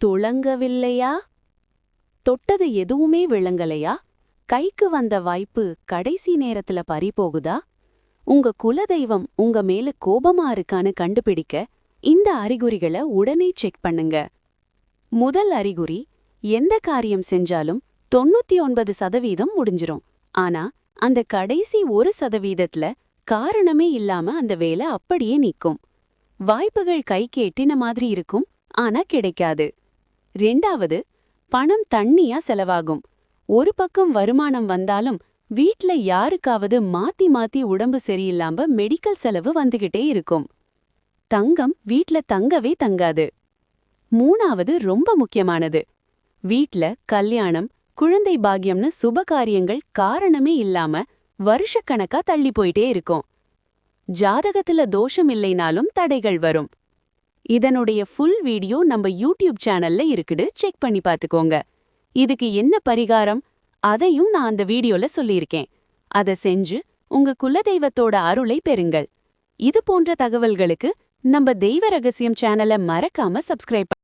துளங்கவில்லையா? தொட்டது எதுவுமே விளங்கலையா? கைக்கு வந்த வாய்ப்பு கடைசி நேரத்துல பறிபோகுதா? உங்க குலதெய்வம் உங்க மேல கோபமா இருக்கான்னு கண்டுபிடிக்க இந்த அறிகுறிகளை உடனே செக் பண்ணுங்க. முதல் அறிகுறி, எந்த காரியம் செஞ்சாலும் 99% முடிஞ்சிரும். ஆனா அந்த கடைசி 1%த்துல காரணமே இல்லாம அந்த வேலை அப்படியே நிக்கும். வாய்ப்புகள் கைக்கு எட்டின மாதிரி இருக்கும், ஆனா கிடைக்காது. 2வது, பணம் தண்ணியா செலவாகும். ஒரு பக்கம் வருமானம் வந்தாலும் வீட்ல யாருக்காவது மாத்தி மாத்தி உடம்பு சரியில்லாம மெடிக்கல் செலவு வந்துகிட்டே இருக்கும். தங்கம் வீட்ல தங்கவே தங்காது. 3வது ரொம்ப முக்கியமானது. வீட்ல கல்யாணம், குழந்தை பாக்கியம்னு சுபகாரியங்கள் காரணமே இல்லாம வருஷக்கணக்கா தள்ளி போயிட்டே இருக்கும். ஜாதகத்துல தோஷம் இல்லைனாலும் தடைகள் வரும். இதனுடைய ஃபுல் வீடியோ நம்ம யூடியூப் சேனல்ல இருக்குது, செக் பண்ணி பார்த்துக்கோங்க. இதுக்கு என்ன பரிகாரம் அதையும் நான் அந்த வீடியோல சொல்லியிருக்கேன். அதை செஞ்சு உங்க குலதெய்வத்தோட அருளை பெறுங்கள். இது போன்ற தகவல்களுக்கு நம்ம தெய்வ ரகசியம் சேனலை மறக்காம சப்ஸ்கிரைப்